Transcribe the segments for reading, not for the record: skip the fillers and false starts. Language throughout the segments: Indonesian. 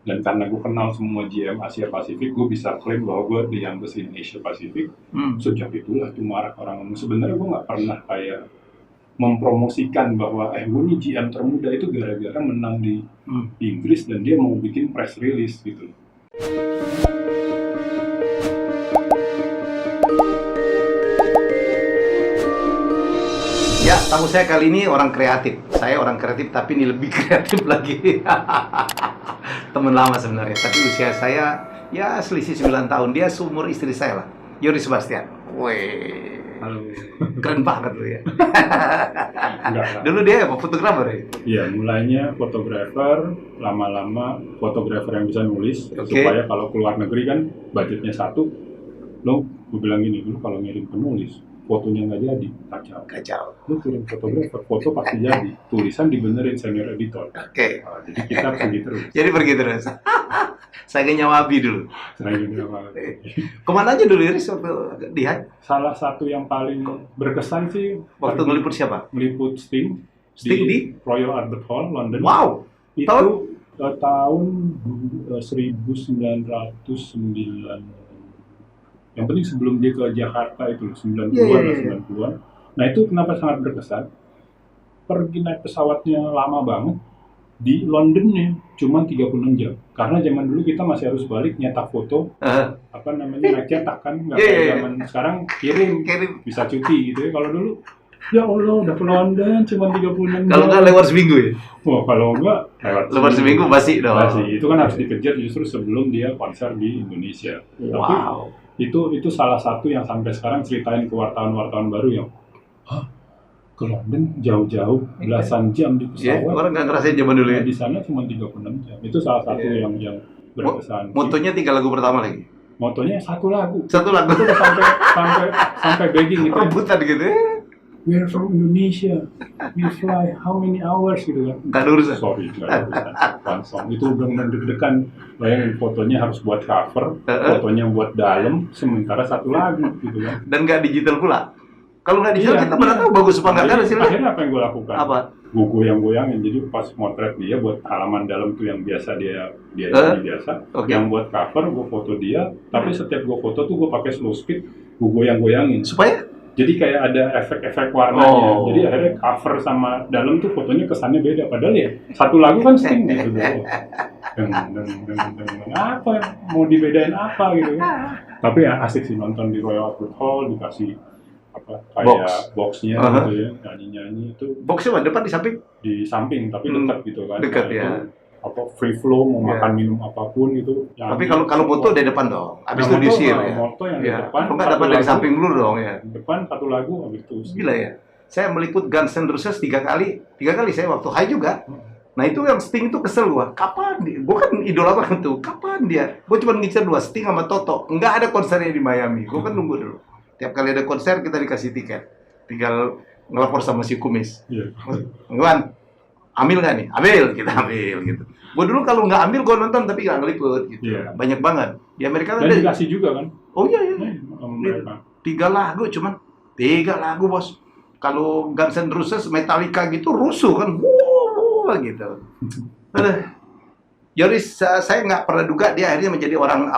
Dan karena gue kenal semua GM Asia Pasifik, gue bisa klaim bahwa gue the youngest in Asia Pasifik. Sejak itulah tuh marak orang ngomong. Sebenarnya gue nggak pernah kayak mempromosikan bahwa gue nih GM termuda, itu gara-gara menang di Inggris dan dia mau bikin press release gitu. Ya, tamu saya kali ini orang kreatif. Saya orang kreatif, tapi ini lebih kreatif lagi. Teman lama sebenarnya, tapi usia saya ya selisih 9 tahun. Dia seumur istri saya lah, Yoris Sebastian. Wih, Halo. keren banget lu ya. Enggak. Dulu dia apa, fotografer ya? Iya, mulainya fotografer, lama-lama fotografer yang bisa nulis. Oke. Supaya kalau keluar negeri kan budgetnya satu, lo gue bilang gini, lu kalau ngirim penulis, fotonya nggak jadi, kacau. Kacau. Lu kirim fotografer, foto pasti jadi, tulisan dibenerin senior editor. Oke. Jadi kita pergi terus. Jadi pergi terus. Saya ke Nyawabi dulu. Selain itu apa? Kemana aja dulu Yoris waktu di Hai? Salah satu yang paling berkesan sih Waktu pergi ngeliput siapa? meliput Sting Sting di? Royal Albert Hall, London. Wow. Itu tahun 1909. Yang penting sebelum dia ke Jakarta itu 90-an Yeah. 90-an. Nah itu kenapa sangat berkesan? Pergi naik pesawatnya lama banget. Di Londonnya cuma 36 jam. Karena zaman dulu kita masih harus balik nyetak foto, naik cetak kan, nggak kayak zaman sekarang kirim, bisa cuti gitu ya. Kalau dulu, ya Allah udah ke London cuma 36 jam. Kalau nggak lewat seminggu ya? Wah, kalau nggak lewat seminggu masih dong. Masih, itu kan harus dikejar justru sebelum dia konser di Indonesia. Wow. Tapi itu salah satu yang sampai sekarang ceritain ke wartawan-wartawan baru yang, ke London jauh-jauh belasan jam di pesawat. Orang nggak ngerasain zaman dulu ya. Di sana cuma 36 jam. Itu salah satu yang berkesan. Motonya 3 lagu pertama lagi. Motonya satu lagu. Satu lagu. Itu udah sampai begging gitu. Rebutan gitu ya. We're from Indonesia. We fly how many hours gitu kan. Nggak ada urusan. Sorry, nggak ada urusan. One song. Itu udah deg-degan. Bayangin fotonya harus buat cover, fotonya buat dalam, sementara satu lagu gitu kan. Dan nggak digital pula. Kalau nggak digital kita mana tahu bagus apa nggak kan hasilnya. Akhirnya apa yang gue lakukan? Apa? Gue goyang-goyangin. Jadi pas motret dia buat halaman dalam tuh yang biasa dia biasa. Okay. Yang buat cover gue foto dia. Tapi setiap gue foto tuh gue pakai slow speed, gue goyang-goyangin. Supaya? Jadi kayak ada efek-efek warnanya. Jadi akhirnya cover sama dalam tuh fotonya kesannya beda. Padahal ya satu lagu kan Sting gitu. Dan apa mau dibedain apa gitu kan. Tapi ya asik sih nonton di Royal Albert Hall, dikasih kayak boxnya gitu ya, nyanyi-nyanyi itu. Boxnya mana? Depan di samping? Di samping tapi dekat gitu kan. Dekat ya. Free flow mau makan minum apapun gitu. Tapi kalau foto dari depan dong. Habis itu diusir ya. Moto yang di depan. Kalau nggak dapat dari samping dulu dong ya. Depan satu lagu habis itu. Gila ya. Saya meliput Guns N' Roses 3 kali. 3 kali saya waktu Hai juga. Nah itu yang Sting itu kesel gua. Kapan dia? Gua kan idola banget tuh. Kapan dia? Gua cuma ngincer 2, Sting sama Toto. Nggak ada konsernya di Miami. Gua kan nunggu dulu. Tiap kali ada konser kita dikasih tiket. Tinggal ngelapor sama si Kumis. Iya. Wan, ambil nggak nih? Ambil, kita ambil gitu. Gua dulu kalau nggak ambil gua nonton tapi nggak ngeliput gitu. Yeah. Banyak banget. Di Amerika kan dan dikasih juga kan? Oh iya. 3 lagu cuman. 3 lagu bos. Kalau Guns N' Roses, Metallica gitu rusuh kan. Gitu. Yoris, saya nggak pernah duga dia akhirnya menjadi orang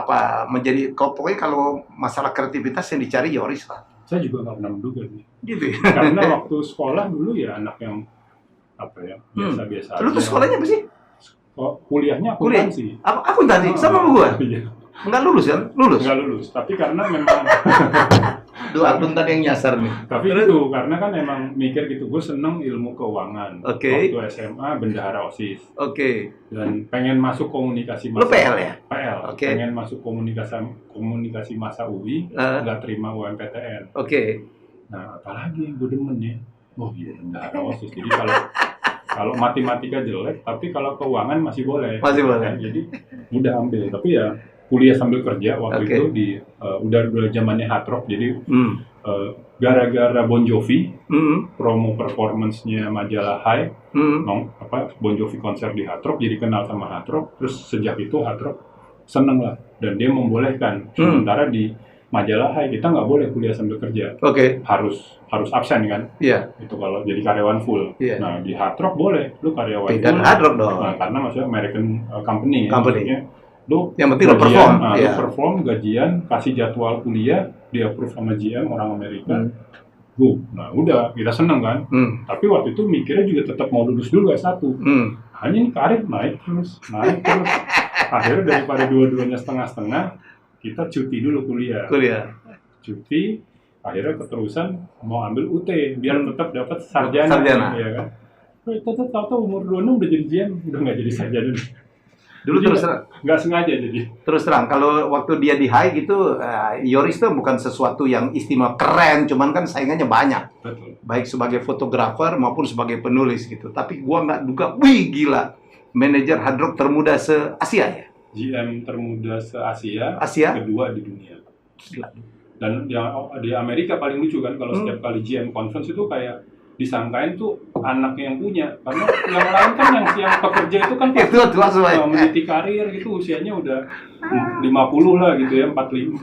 pokoknya kalau masalah kreativitas yang dicari Yoris lah. Saya juga nggak pernah menduga sih. Gitu. Karena waktu sekolah dulu ya anak yang biasa-biasa. Lu tuh sekolahnya apa sih? Kuliahnya akuntansi. Akuntansi sama gua. Iya. Nggak lulus kan? Nggak lulus. Tapi karena memang dua akuntan yang nyasar nih. Tapi itu karena kan emang mikir gitu, gue seneng ilmu keuangan. Oke. Waktu SMA bendahara OSIS. Oke. Dan pengen masuk komunikasi massa. Lu PL ya? PL. Oke. Pengen masuk komunikasi massa UI, nggak terima UMPTN. Oke. Nah, apalagi yang gue demen ya. Oh iya, bendahara OSIS. Jadi kalau matematika jelek, tapi kalau keuangan masih boleh. Masih boleh. Jadi udah ambil. Tapi ya kuliah sambil kerja waktu itu udah zamannya hard rock. Jadi gara-gara Bon Jovi, promo performance-nya majalah Hai, Bon Jovi konser di hard rock, jadi kenal sama hard rock. Terus sejak itu hard rock seneng lah, dan dia membolehkan. Sementara di majalah High kita nggak boleh kuliah sambil kerja. Harus absen kan. Itu kalau jadi karyawan full. Nah di Hard Rock boleh, lu karyawan Tidak full. Hard Rock dong. Nah, karena maksudnya American company. Ya, lu yang penting lo perform. Lu perform, gajian, kasih jadwal kuliah, di approve sama GM orang Amerika. Nah udah kita seneng kan. Tapi waktu itu mikirnya juga tetap mau lulus dulu S1. Hanya ini karir naik terus. Akhirnya daripada dua-duanya setengah-setengah, kita cuti dulu kuliah. Cuti, akhirnya keterusan mau ambil UT biar tetap dapat sarjana. Ya kan? Tetap tahu umur 26 udah jadi GM, udah nggak jadi sarjana. Dulu jadi terus terang nggak sengaja jadi. Terus terang kalau waktu dia di High gitu, Yoris tuh bukan sesuatu yang istimewa keren, cuman kan saingannya banyak. Betul. Baik sebagai fotografer maupun sebagai penulis gitu. Tapi gua nggak duga, wih gila, manajer Hard Rock termuda se-Asia ya? GM termuda se-Asia, Asia? Kedua di dunia. Gila. Dan di Amerika paling lucu kan, kalau setiap kali GM conference itu kayak disangkain tuh anaknya yang punya, karena yang lain kan yang pekerja itu kan tua semua. meniti karir gitu, usianya udah 50 lah gitu ya, 40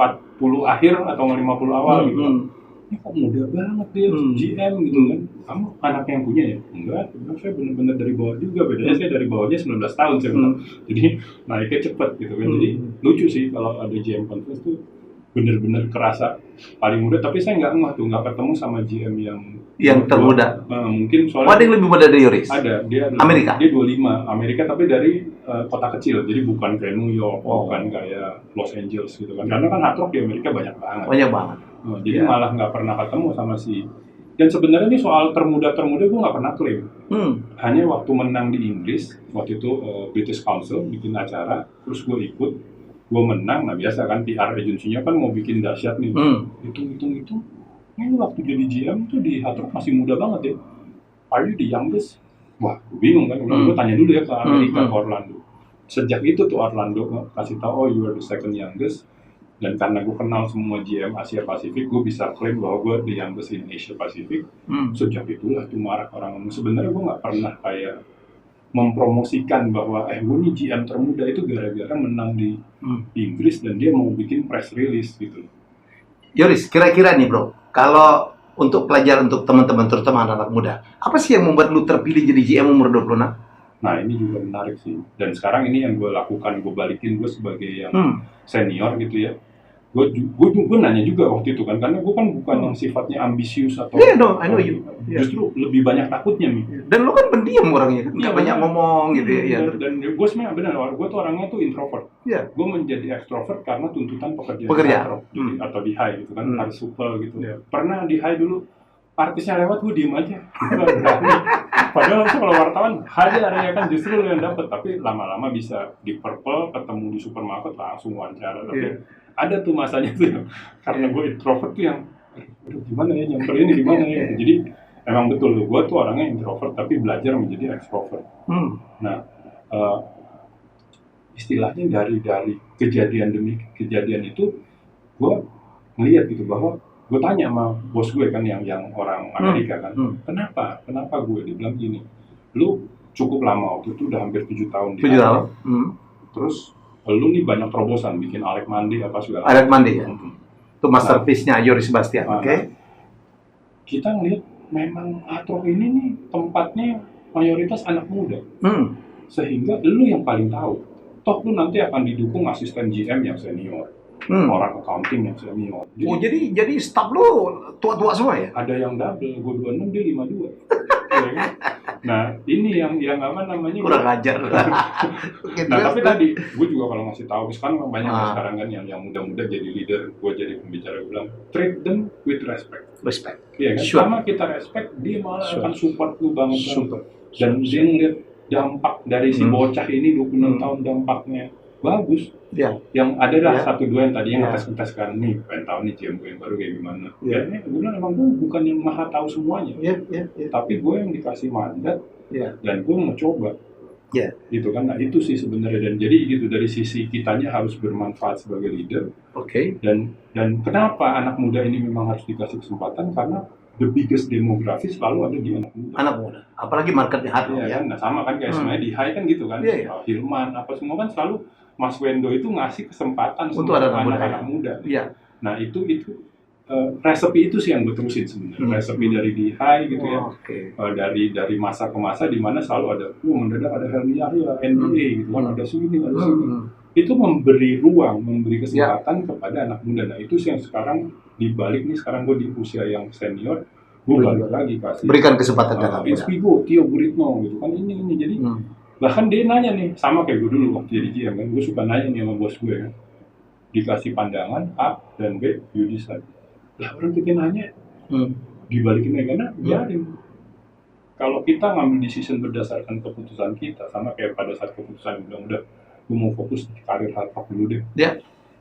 akhir atau 50 awal gitu. Ini kok muda banget dia GM gitu kan. Kamu anak yang punya ya? Enggak, saya benar-benar dari bawah juga. Bedanya saya dari bawahnya 19 tahun saya bilang. Jadi naiknya cepet gitu kan. Jadi lucu sih kalau ada GM conference tuh benar-benar kerasa paling muda. Tapi saya nggak ketemu sama GM yang termuda. Mungkin soalnya ada yang lebih muda dari Yoris? Ada, dia Amerika? Dia 25, Amerika tapi dari kota kecil. Jadi bukan kayak New York, bukan kayak Los Angeles gitu kan. Karena kan Hard Rock di Amerika banyak banget. Jadi malah nggak pernah ketemu sama dan sebenarnya ini soal termuda gue nggak pernah klaim. Hanya waktu menang di Inggris, waktu itu British Council bikin acara, terus gue ikut, gue menang. Nah biasa kan PR agensinya kan mau bikin dahsyat nih. Hitung. Ini waktu jadi GM tuh di Hard Rock masih muda banget ya. Are you the youngest? Wah, gue bingung kan. Gue tanya dulu ya ke Amerika, ke Orlando. Sejak itu tuh Orlando kasih tahu, you are the second youngest. Dan karena gue kenal semua GM Asia Pasifik, gue bisa klaim bahwa gue the youngest in Asia Pasifik. Sejak itulah tuh marak orang. Sebenarnya gue nggak pernah kayak mempromosikan bahwa gue nih GM termuda itu gara-gara menang di Inggris dan dia mau bikin press release gitu. Yoris, kira-kira nih bro, kalau untuk pelajaran untuk teman-teman terutama anak-anak muda, apa sih yang membuat lu terpilih jadi GM umur 26? Nah ini juga menarik sih. Dan sekarang ini yang gue lakukan, gue balikin gue sebagai yang senior gitu ya. Gue nanya juga waktu itu kan, karena gue kan bukan yang sifatnya ambisius atau I know you. Justru lebih banyak takutnya nih. Dan lo kan pendiam orangnya kan, nggak banyak ngomong gitu ya. Dan gue sebenarnya benar, gue tuh orangnya tuh introvert. Gue menjadi extrovert karena tuntutan pekerjaan atau di High gitu kan, harus supel gitu. Pernah di High dulu artisnya lewat gue diem aja. Padahal kalau wartawan ada kan justru lo yang dapet, tapi lama-lama bisa di Purple ketemu di supermarket langsung wawancara. Tapi ada tuh masanya tuh karena gue introvert tuh yang gimana ya nyamper ini gimana ya. Jadi emang betul tuh gue tuh orangnya introvert tapi belajar menjadi extrovert. Nah istilahnya dari kejadian demi kejadian itu gue ngeliat gitu bahwa gue tanya sama bos gue kan yang orang Amerika kan, kenapa gue dibilang gini, lu cukup lama waktu itu udah hampir 7 tahun di High. Terus lu nih banyak terobosan bikin Alec Mandi apa segala. Alec Mandi ya. Itu masterpiece-nya Yoris Bastian. Kita ngeliat memang Hard Rock ini nih tempatnya mayoritas anak muda. Sehingga lu yang paling tahu. Toh lu nanti akan didukung asisten GM yang senior. Orang accounting yang senior. Jadi staff lu tua-tua semua ya? Ada yang double, gue 26 dia 52. Ya kan? Nah, ini yang apa namanya? Kurang ajar. Nah, tapi tadi gue juga kalau ngasih tahu, sekarang banyak sekarang kan yang muda-muda jadi leader, gue jadi pembicara, gue bilang treat them with respect. Iya kan? Sama kita respect, dia malah akan support lu banget. Dan dia ngeliat dampak dari si bocah ini 26 tahun dampaknya bagus. Yang ada lah 1-2 yang tadinya ngetes kan nih, pengen tahu nih GM gue yang baru kayak gimana. Gue bilang emang gue bukan yang maha tahu semuanya, tapi gue yang dikasih mandat dan gue mau coba. Gitu kan. Nah itu sih sebenarnya, dan jadi gitu dari sisi kitanya harus bermanfaat sebagai leader. Dan kenapa anak muda ini memang harus dikasih kesempatan, karena the biggest demografi selalu ada di anak muda. Apalagi marketnya Hard Rock kan. Nah sama kan kayak sebenarnya di High kan gitu kan. Hilman apa semua kan selalu Mas Wendo itu ngasih kesempatan untuk anak-anak muda. Nah itu resepi itu sih yang gue terusin sebenarnya. Resepi dari di high gitu ya. Dari masa ke masa di mana selalu ada, mendadak ada Helmi Yahya, NBA gitu kan, ada sini, ada sini. Itu memberi ruang, memberi kesempatan kepada anak muda. Nah itu sih yang sekarang dibalik nih, sekarang gue di usia yang senior, gue balik lagi kasih. Berikan kesempatan ke anak muda. Inspigo, Tio Guritno gitu kan, ini. Jadi bahkan dia nanya nih, sama kayak gue dulu waktu jadi GM kan, gue suka nanya nih sama bos gue kan, dikasih pandangan A dan B, you decide. Lah orang kita nanya, dibalikin aja karena biarin. Kalau kita ngambil decision berdasarkan keputusan kita, sama kayak pada saat keputusan bilang udah, gue mau fokus di karir hardrock dulu deh.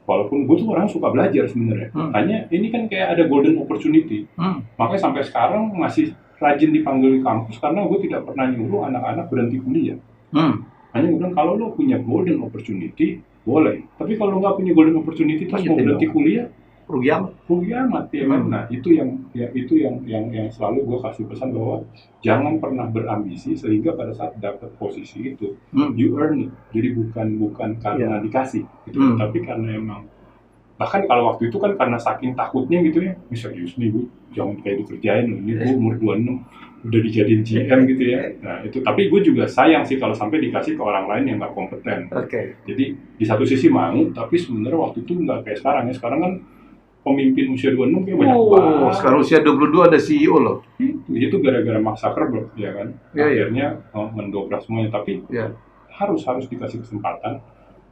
Walaupun gue tuh orang suka belajar sebenarnya. Hanya ini kan kayak ada golden opportunity. Makanya sampai sekarang masih rajin dipanggil di kampus karena gue tidak pernah nyuruh anak-anak berhenti kuliah. Hanya gue bilang kalau lo punya golden opportunity boleh. Tapi kalau nggak punya golden opportunity terus mau berhenti kuliah, rugi amat ya kan. Nah itu yang selalu gue kasih pesan bahwa jangan pernah berambisi sehingga pada saat dapat posisi itu you earn it. Jadi bukan karena dikasih gitu, tapi karena emang, bahkan kalau waktu itu kan karena saking takutnya gitu ya, serius nih gue jangan kayak dikerjain loh, ini gue umur 26 udah dijadiin GM gitu ya. Nah itu, tapi gue juga sayang sih kalau sampai dikasih ke orang lain yang nggak kompeten. Jadi di satu sisi mau, tapi sebenarnya waktu itu nggak kayak sekarang ya. Sekarang kan pemimpin usia 26 kayak banyak banget. Sekarang usia 22 ada CEO loh. Itu gara-gara Mark Zuckerberg ya kan. Akhirnya mendobrak semuanya. Tapi harus dikasih kesempatan.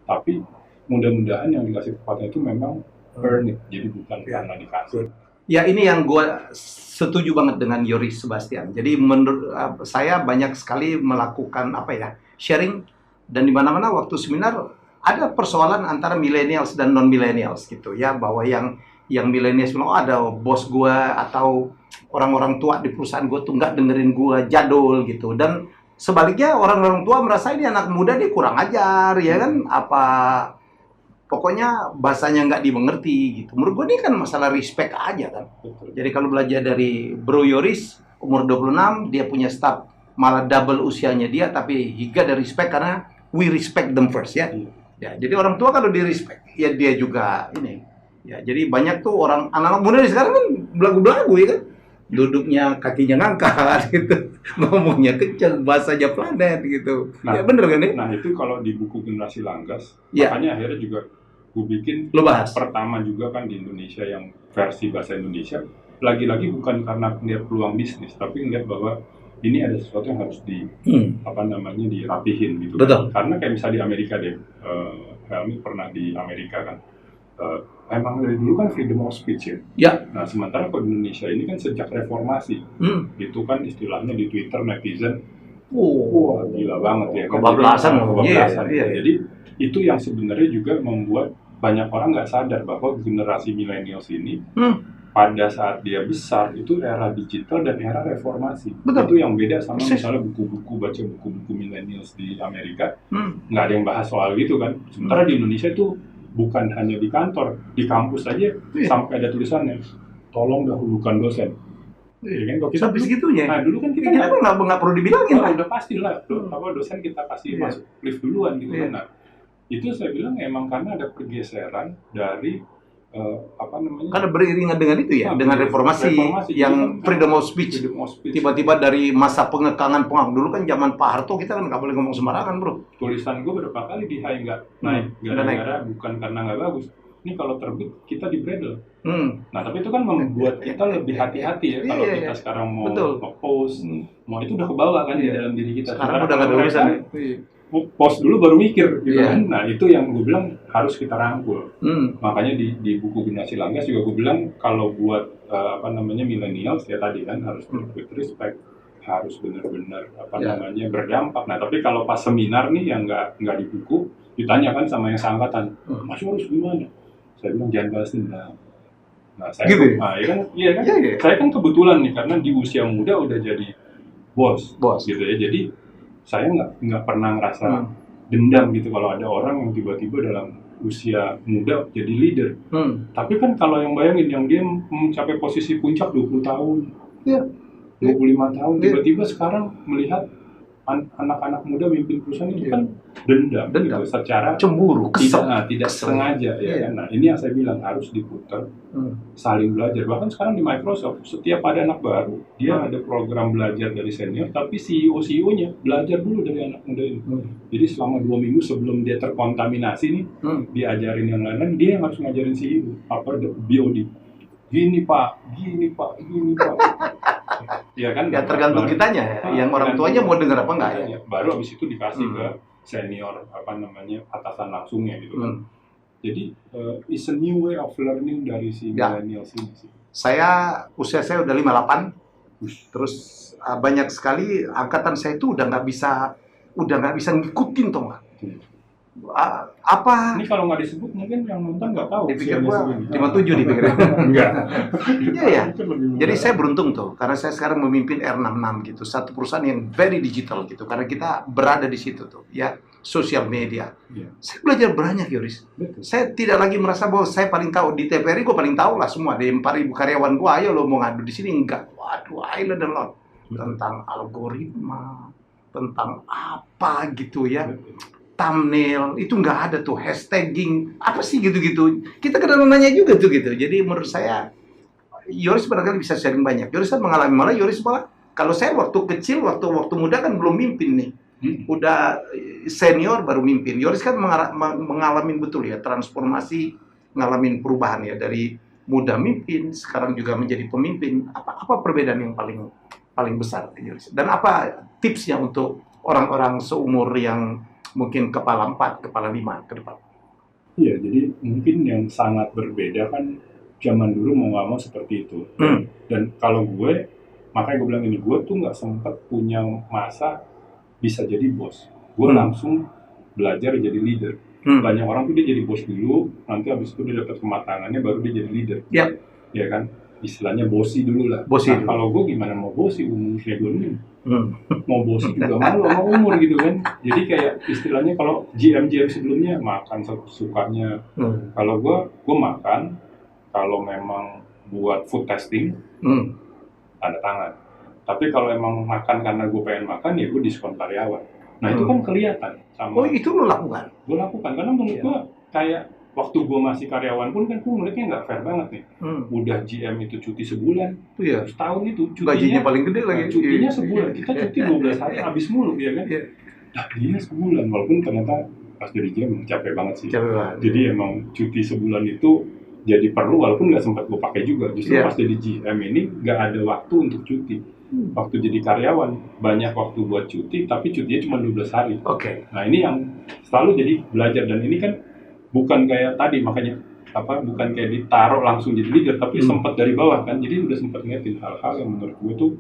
Tapi mudah-mudahan yang dikasih kesempatan itu memang earn it. Jadi bukan karena dikasih. Ya ini yang gue setuju banget dengan Yoris Sebastian. Jadi menurut saya banyak sekali melakukan sharing, dan di mana-mana waktu seminar ada persoalan antara millennials dan non millennials gitu ya, bahwa yang millennials bilang ada bos gue atau orang-orang tua di perusahaan gue tuh nggak dengerin gue, jadul gitu, dan sebaliknya orang-orang tua merasa ini anak muda dia kurang ajar ya kan, pokoknya bahasanya nggak dimengerti gitu. Menurut gue ini kan masalah respect aja kan. Jadi kalau belajar dari Bro Yoris, umur 26, dia punya staff malah double usianya dia, tapi he got the respect karena we respect them first ya. Ya, jadi orang tua kalau di respect, ya dia juga ini. Ya, jadi banyak tuh orang anak-anak muda di sekarang kan belagu-belagu ya kan. Duduknya kakinya ngangkat gitu, ngomongnya kenceng, bahasanya planet gitu. Nah, ya bener kan ya? Nah itu kalau di buku Generasi Langgas, makanya akhirnya juga gue bikin pertama juga kan di Indonesia yang versi bahasa Indonesia. Lagi-lagi bukan karena ngeliat peluang bisnis, tapi ngeliat bahwa ini ada sesuatu yang harus dirapihin gitu. Betul. Karena kayak misalnya di Amerika deh, Helmi pernah di Amerika kan. Emang dari dulu kan freedom of speech ya. Nah sementara kalau di Indonesia ini kan sejak reformasi, itu kan istilahnya di Twitter netizen, wah gila banget ya. Kebablasan. Jadi itu yang sebenarnya juga membuat banyak orang nggak sadar bahwa generasi millennials ini pada saat dia besar itu era digital dan era reformasi. Itu yang beda sama misalnya baca buku-buku millennials di Amerika, nggak ada yang bahas soal gitu kan. Sementara di Indonesia itu bukan hanya di kantor, di kampus aja sampai ada tulisannya, tolong dahulukan dosen. Ya kan, kalau kita sampai segitunya. Nah dulu kan kita nggak perlu dibilangin. Udah pasti lah, dosen kita kasih masuk lift duluan gitu kan. Nah, itu saya bilang emang karena ada pergeseran dari karena beriringan dengan itu ya, dengan reformasi yang freedom of speech. Tiba-tiba dari masa pengekangan dulu kan zaman Pak Harto kita kan nggak boleh ngomong sembarangan bro. Tulisan gue berapa kali di high nggak naik, gara-gara bukan karena nggak bagus. Ini kalau terbit kita di bredel. Nah tapi itu kan membuat kita lebih hati-hati ya kalau kita sekarang mau post, mau itu udah kebawa kan di dalam diri kita. Sekarang udah nggak ada urusan. Post dulu baru mikir gitu kan. Nah itu yang gue bilang harus kita rangkul. Makanya di buku Generasi Langgas juga gue bilang kalau buat millennials ya tadi kan harus with respect, harus benar-benar berdampak. Nah tapi kalau pas seminar nih yang nggak di buku ditanyakan sama yang seangkatan, Mas Yoris gimana? Saya bilang jangan balas dendam. Nah saya gitu? Iya kan. Saya kan kebetulan nih karena di usia muda udah jadi bos gitu ya. Jadi saya nggak pernah ngerasa dendam gitu kalau ada orang yang tiba-tiba dalam usia muda jadi leader. Tapi kan kalau yang bayangin yang dia mencapai posisi puncak 20 tahun, 25 tahun, tiba-tiba sekarang melihat anak-anak muda mimpin perusahaan itu kan dendam. Gitu, secara cemburu, tidak sengaja ya kan. Nah ini yang saya bilang harus diputar, saling belajar. Bahkan sekarang di Microsoft setiap ada anak baru dia ada program belajar dari senior, tapi CEO-nya belajar dulu dari anak muda ini. Jadi selama 2 minggu sebelum dia terkontaminasi nih, diajarin yang lain, dia yang harus ngajarin CEO BOD. Gini pak. Ya kan, ya tergantung kitanya ya, yang orang tuanya mau dengar apa enggak ya. Baru habis itu dikasih ke senior atasan langsungnya gitu kan. Jadi it's a new way of learning dari si millennials ini sih. Usia saya udah 58, terus banyak sekali angkatan saya itu udah nggak bisa ngikutin toh nggak. Apa? Ini kalau nggak disebut mungkin yang nonton nggak tahu. Dipikir gua 57 dipikir. Enggak. Iya. Jadi saya beruntung tuh karena saya sekarang memimpin R66 gitu, satu perusahaan yang very digital gitu. Karena kita berada di situ tuh, ya, sosial media. Saya belajar banyak, Yoris. Saya tidak lagi merasa bahwa saya paling tahu di TVRI, gua paling tahu lah semua. Dari 4.000 karyawan gua, ayo lo mau ngadu di sini enggak? Waduh, I learn a lot tentang algoritma, tentang apa gitu ya. Thumbnail, itu nggak ada tuh, hashtagging, apa sih gitu-gitu. Kita kadang nanya juga tuh gitu. Jadi menurut saya, Yoris barangkali bisa sharing banyak. Yoris kan mengalami, malah kalau saya waktu kecil, waktu muda kan belum mimpin nih. Udah senior baru mimpin. Yoris kan mengalami betul ya, transformasi, ngalamin perubahan ya, dari muda mimpin, sekarang juga menjadi pemimpin. Apa perbedaan yang paling besar, Yoris? Dan apa tipsnya untuk orang-orang seumur yang mungkin kepala 4, kepala 5 ke depan? Iya, jadi mungkin yang sangat berbeda kan zaman dulu mau nggak mau seperti itu. Dan kalau makanya gue bilang ini, gue tuh nggak sempat punya masa bisa jadi bos. Gue langsung belajar jadi leader. Banyak orang tuh dia jadi bos dulu, nanti habis itu dia dapat kematangannya baru dia jadi leader. Ya kan, istilahnya bosi dulu lah. Kalau gue gimana mau bosi, umurnya gue ini. Mau bosi juga malu sama umur gitu kan. Jadi kayak istilahnya kalau GM sebelumnya makan sukanya. Kalau gue makan, kalau memang buat food testing, tanda tangan. Tapi kalau emang makan karena gue pengen makan, ya gue diskon karyawan. Nah itu kan kelihatan. Itu lo lakukan? Gue lakukan, karena menurut gue kayak waktu gue masih karyawan pun kan gue ngeliatnya nggak fair banget nih. Udah GM itu cuti sebulan, setahun itu cutinya gajinya paling gede lagi. Cutinya sebulan, kita cuti 12 hari habis mulu ya kan. Nah dia sebulan, walaupun ternyata pas jadi GM capek banget sih. Jadi emang cuti sebulan itu jadi perlu, walaupun nggak sempat gue pakai juga. Justru pas jadi GM ini nggak ada waktu untuk cuti. Waktu jadi karyawan banyak waktu buat cuti, tapi cutinya cuma 12 hari. Nah ini yang selalu jadi belajar, dan ini kan bukan kayak tadi, makanya bukan kayak ditaruh langsung jadi leader, tapi sempat dari bawah kan. Jadi udah sempat ngingetin hal-hal yang menurut gue tuh,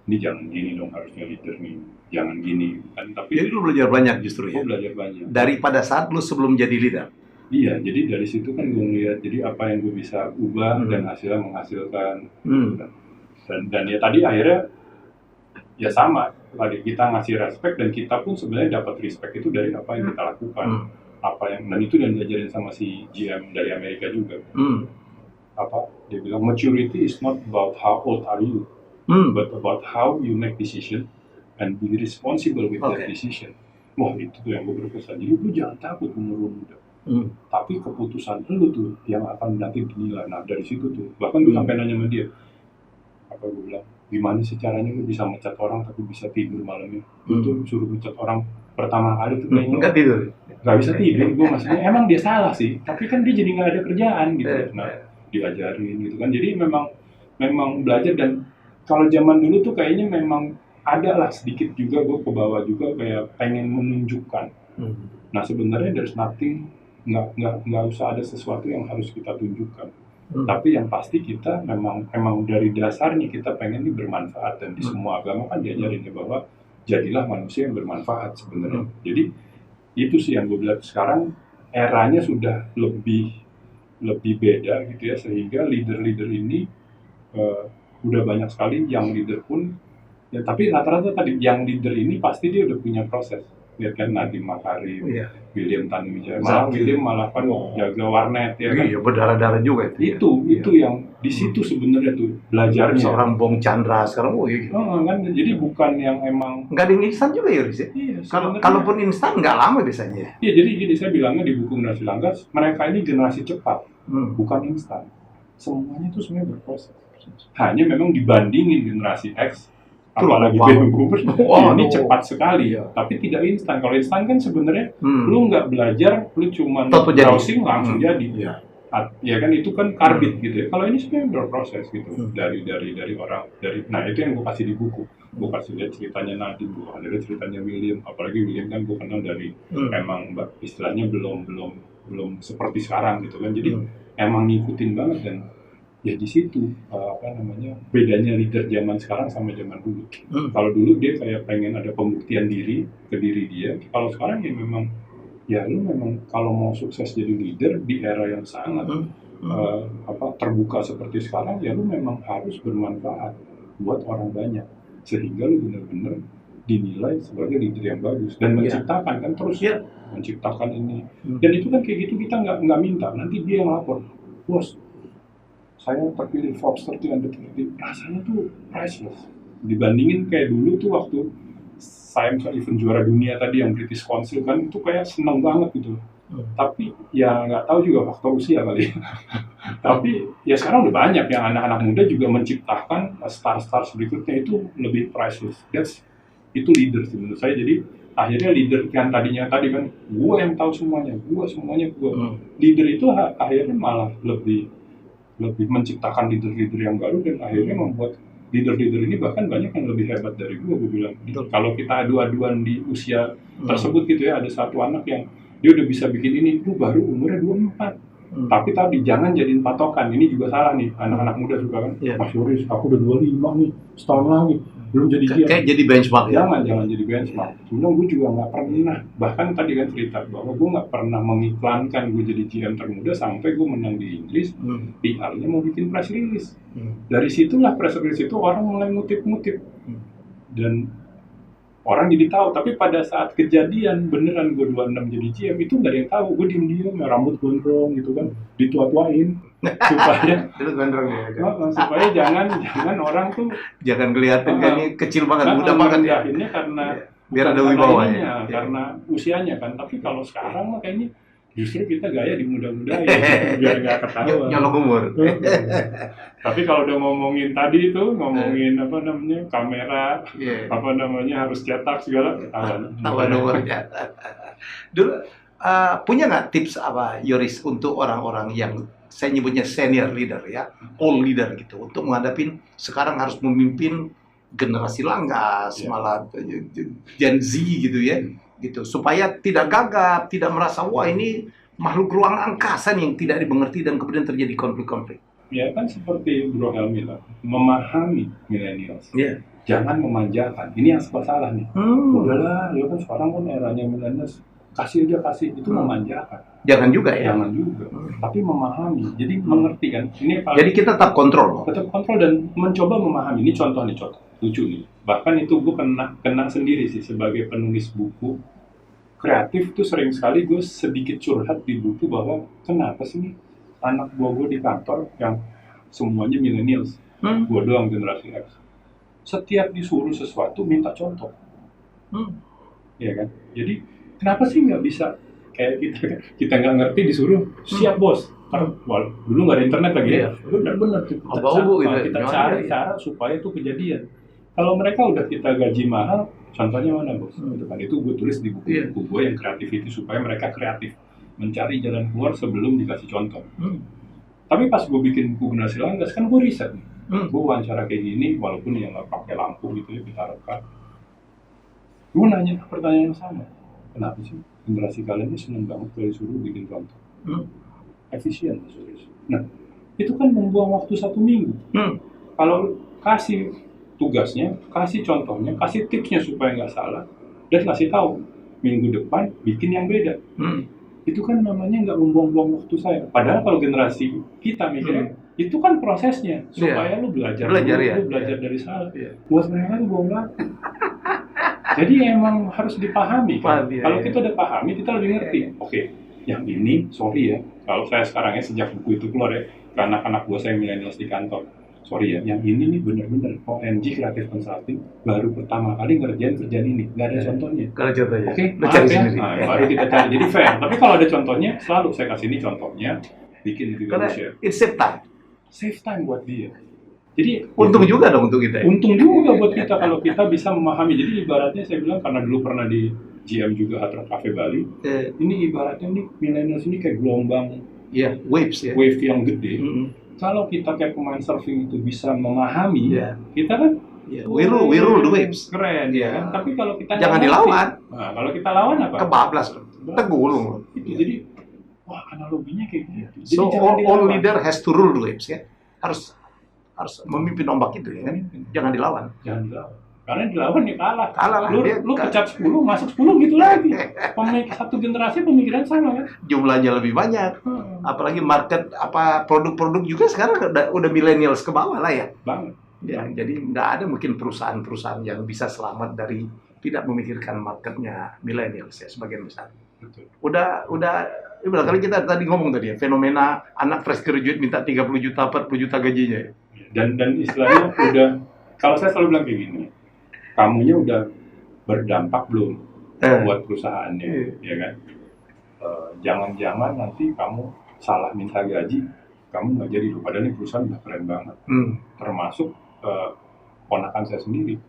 ini jangan gini dong, harusnya leader nih, jangan gini kan. Tapi jadi lu belajar banyak justru ya? Belajar banyak. Daripada saat lu sebelum jadi leader? Iya, jadi dari situ kan gue ngeliat, jadi apa yang gue bisa ubah dan hasilnya menghasilkan. Dan ya tadi akhirnya ya sama, lagi kita ngasih respect, dan kita pun sebenarnya dapat respect itu dari apa yang kita lakukan. Dan itu dan diajarin sama si GM dari Amerika juga. Dia bilang maturity is not about how old are you, but about how you make decision and be responsible with that decision. Wah itu tuh yang gue berkesan. Jadi lu jangan takut umur muda, tapi keputusan lu tuh yang akan nanti dinilai. Nah dari situ tuh bahkan gue sampai nanya sama dia, gue bilang, gimana sih caranya lu bisa mecat orang tapi bisa tidur malamnya? Lu tuh suruh mecat orang pertama kali tuh kayaknya nggak bisa tidur. Gue maksudnya emang dia salah sih, tapi kan dia jadi nggak ada kerjaan gitu. Nah diajarin gitu kan. Jadi memang belajar. Dan kalau zaman dulu tuh kayaknya memang ada lah sedikit juga gue ke bawah juga, kayak pengen menunjukkan. Nah sebenarnya there's nothing, nggak usah ada sesuatu yang harus kita tunjukkan. Tapi yang pasti kita memang dari dasarnya kita pengen ini bermanfaat, dan di semua agama kan diajarin bahwa jadilah manusia yang bermanfaat sebenarnya. Jadi itu sih yang gue bilang, sekarang eranya sudah lebih beda gitu ya, sehingga leader-leader ini udah banyak sekali yang leader pun ya, tapi rata-rata tadi yang leader ini pasti dia udah punya proses. lihat kan Nadiem Makarim, Iya. William Tanuwijaya, malah Zaki. William malah kan jaga warnet ya kan. Iya, berdarah-darah juga itu. Itu yang di situ sebenarnya tuh belajarnya. Seorang Bong Chandra sekarang, Kan jadi bukan yang emang nggak ada yang instan juga ya, Riz, ya? iya, Kalaupun instan nggak lama biasanya. iya, jadi gini saya bilangnya di buku Generasi Langgas, mereka ini generasi cepat, bukan instan. Semuanya itu sebenarnya berproses. Hanya memang dibandingin generasi X, apalagi baby boomers, ini cepat sekali ya. Tapi tidak instan. Kalau instan kan sebenarnya lu nggak belajar, lu cuma browsing langsung jadi. Ya kan itu kan karbit gitu ya. Kalau ini sebenarnya berproses gitu dari orang dari. Nah itu yang gue kasih di buku. Gue kasih lihat ceritanya Nadiem, gue kasih lihat ceritanya William. Apalagi William kan gue kenal dari emang istilahnya belum seperti sekarang gitu kan. Jadi emang ngikutin banget dan ya di situ bedanya leader zaman sekarang sama zaman dulu. Kalau dulu dia kayak pengen ada pembuktian diri ke diri dia. Kalau sekarang ya memang ya lu memang kalau mau sukses jadi leader di era yang sangat terbuka seperti sekarang ya lu memang harus bermanfaat buat orang banyak sehingga lu benar-benar dinilai sebagai leader yang bagus dan menciptakan kan terus menciptakan ini dan itu kan kayak gitu kita nggak minta nanti dia yang lapor, bos saya terpilih Forbes 30 under 30, rasanya tuh priceless dibandingin kayak dulu tuh waktu saya misalnya event juara dunia tadi yang British Council kan itu kayak seneng banget gitu. Tapi ya nggak tahu juga faktor usia kali. Tapi ya sekarang udah banyak yang anak-anak muda juga menciptakan star-star berikutnya itu lebih priceless. Itu leader sih menurut saya. Jadi akhirnya leader yang tadinya tadi kan gue yang tahu semuanya. Leader itu akhirnya malah lebih menciptakan leader-leader yang baru dan akhirnya membuat leader-leader ini bahkan banyak yang lebih hebat dari gue bilang. Kalau kita adu-aduan di usia tersebut gitu ya, ada satu anak yang dia udah bisa bikin ini, itu baru umurnya 24. Tapi tadi jangan jadiin patokan, ini juga salah nih, anak-anak muda suka kan, Mas Yoris, aku udah 25 nih, setahun lagi, belum jadi GM. Kayak jadi benchmark ya? Jangan jadi benchmark. Sebenarnya gue juga nggak pernah, bahkan tadi kan cerita bahwa gue nggak pernah mengiklankan gue jadi GM termuda sampai gue menang di Inggris, PR-nya mau bikin press release. Dari situlah press release itu orang mulai ngutip-ngutip. Dan orang jadi tahu, tapi pada saat kejadian beneran gue 26 jadi GM itu nggak ada yang tahu, gue diem-diem, rambut gondrong gitu kan, ditua-tuain supaya jangan orang tuh jangan kelihatan kayaknya kecil banget, muda banget ya. Ini karena biar ada wibawanya, karena usianya kan. Tapi kalau sekarang mah kayaknya justru kita gaya dimudah-mudahin biar nggak ketahuan. Nyolong umur. Tapi kalau udah ngomongin tadi itu, ngomongin kamera, harus cetak segala, ketahuan umurnya. Dulu punya nggak tips apa Yoris untuk orang-orang yang saya nyebutnya senior leader ya, old leader gitu, untuk menghadapi sekarang harus memimpin generasi Langgas, malah Gen Z gitu ya, gitu, supaya tidak gagap, tidak merasa wah ini makhluk ruang angkasa yang tidak dimengerti dan kemudian terjadi konflik-konflik. Ya kan seperti Bro Helmi lah, memahami millennials, jangan memanjakan. Ini yang salah nih. Udahlah, ya kan sekarang kan eranya millennials, kasih itu memanjakan. Jangan juga ya. Jangan juga. Tapi memahami, jadi mengerti kan. Ini jadi kita tetap kontrol. Tetap kontrol dan mencoba memahami. Ini contoh lucu nih. Bahkan itu gue kena sendiri sih sebagai penulis buku kreatif tuh sering sekali gue sedikit curhat di buku bahwa kenapa sih nih anak gue di kantor yang semuanya millennials, gue doang generasi X. Setiap disuruh sesuatu minta contoh, ya kan? Jadi kenapa sih nggak bisa kayak kita nggak ngerti disuruh siap bos? Karena dulu nggak ada internet lagi ya. Benar-benar kita cari cara supaya itu kejadian. Kalau mereka udah kita gaji mahal, contohnya mana bos? Itu gue tulis di buku gue yang creativity supaya mereka kreatif mencari jalan keluar sebelum dikasih contoh. Tapi pas gue bikin buku Generasi Langgas kan gue riset nih. Gue wawancara kayak gini walaupun yang nggak pakai lampu gitu ya, kita rekam. Gue nanya pertanyaan yang sama. Kenapa sih generasi kalian ini seneng banget kalau disuruh bikin contoh? Efisien maksudnya. Nah itu kan membuang waktu 1 minggu. Kalau kasih tugasnya, kasih contohnya, kasih tipsnya supaya nggak salah, dan kasih tahu minggu depan bikin yang beda. Itu kan namanya nggak membuang-buang waktu saya. Padahal kalau generasi kita mikirnya, itu kan prosesnya supaya lu belajar ya. Lu belajar dari salah. Buat mereka itu buang waktu. Jadi emang harus dipahami kan. Paham, ya, Kalau ya. kita udah pahami, kita lebih ngerti. Oke, yang ini, sorry ya, kalau saya sekarang ya sejak buku itu keluar ya, ke anak-anak gue saya milenials di kantor, sorry ya, yang ini nih bener-bener OMG Creative Consulting baru pertama kali ngerjain kerjaan ini, nggak ada contohnya. Kalau contohnya, Oke, lu maaf cari ya, sendiri. nah, baru kita cari. Jadi fair. Tapi kalau ada contohnya, selalu saya kasih ini contohnya, bikin lebih Karena bagus ya. it save time. Save time buat dia. Jadi Untung juga dong untuk kita. untung juga buat kita kalau kita bisa memahami. Jadi ibaratnya saya bilang karena dulu pernah di GM juga Hard Rock Cafe Bali, ini ibaratnya nih millennials ini kayak gelombang Iya, waves ya. wave yang gede. Mm-mm. Kalau kita kayak pemain surfing itu bisa memahami, Iya. kita kan Yeah. We rule the waves. keren ya Iya. kan. Tapi kalau kita Jangan nggak dilawan. ngerti, nah, kalau kita lawan apa? Kebablas loh. Tergulung loh. Itu jadi wah analoginya kayak gitu. Jadi So jangan all dilawan. leader has to rule the waves ya. Harus memimpin ombak itu ya kan. Jangan dilawan. Jangan dilawan. Karena dilawan ya kalah. Kalah lah, Lu dia pecat 10, masuk 10 gitu lagi. Satu generasi pemikiran sama kan. Jumlahnya lebih banyak. Apalagi market produk-produk juga sekarang udah millennials ke bawah lah ya. Banget. Ya, jadi nggak ada mungkin perusahaan-perusahaan yang bisa selamat dari tidak memikirkan marketnya millennials ya sebagian besar. Betul. Udah kali kita tadi ngomong tadi ya, fenomena anak fresh graduate minta 30 juta, 40 juta gajinya ya. Dan istilahnya udah, kalau saya selalu bilang kayak gini, kamunya udah berdampak belum buat perusahaannya, ya kan? Jangan-jangan nanti kamu salah minta gaji, kamu nggak jadi, padahal ini perusahaan udah keren banget. Termasuk ponakan saya sendiri.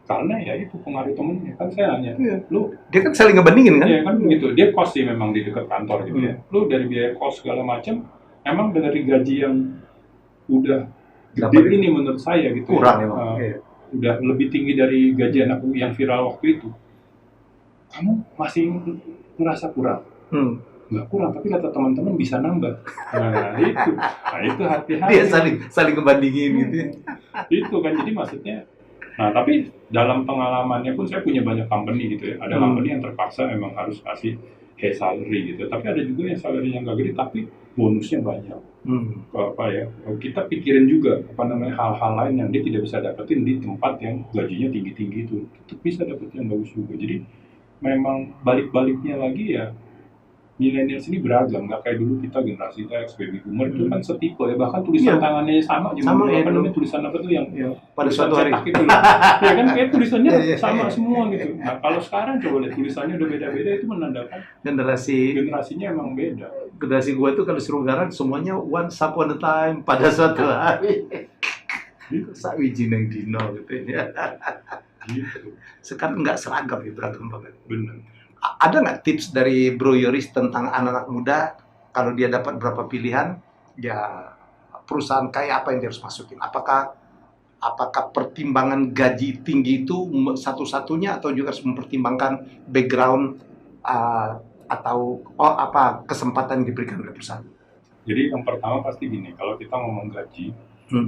Karena ya itu pengaruh temennya, kan saya nanya, lu dia kan saling ngebandingin kan? ya kan begitu, dia kos sih memang di dekat kantor gitu ya. Lu dari biaya kos segala macam, emang dari gaji yang udah gede ini menurut saya gitu kurang ya. Emang. Udah lebih tinggi dari gaji anakku yang viral waktu itu. Kamu masih ngerasa kurang? Nggak kurang, tapi kata teman-teman bisa nambah. Nah itu hati-hati. Dia saling ngebandingin gitu ya. Itu kan, jadi maksudnya, nah tapi dalam pengalamannya pun saya punya banyak company gitu ya. Ada company yang terpaksa memang harus kasih high salary gitu. Tapi ada juga yang salary-nya nggak gede, tapi bonusnya banyak. Kita pikirin juga hal-hal lain yang dia tidak bisa dapetin di tempat yang gajinya tinggi-tinggi itu, tetap bisa dapet yang bagus juga. Jadi memang balik-baliknya lagi ya, millennials ini beragam, nggak kayak dulu kita generasi X, baby boomer itu kan setipe ya, bahkan tulisan tangannya sama ya, namanya tulisan apa tuh yang pada suatu hari itu loh. Ya kan kayak tulisannya sama semua gitu. Nah kalau sekarang coba lihat tulisannya udah beda-beda, itu menandakan generasinya emang beda. Generasi gue tuh kalau suruh garang semuanya one up on the time pada suatu hari. Sawiji neng dino gitu ya. Gitu. Sekarang nggak seragam ya, beragam banget. Benar. Ada nggak tips dari Bro Yoris tentang anak-anak muda kalau dia dapat berapa pilihan, ya perusahaan kayak apa yang dia harus masukin? Apakah pertimbangan gaji tinggi itu satu-satunya atau juga harus mempertimbangkan background atau kesempatan yang diberikan oleh perusahaan? Jadi yang pertama pasti gini, kalau kita ngomong gaji,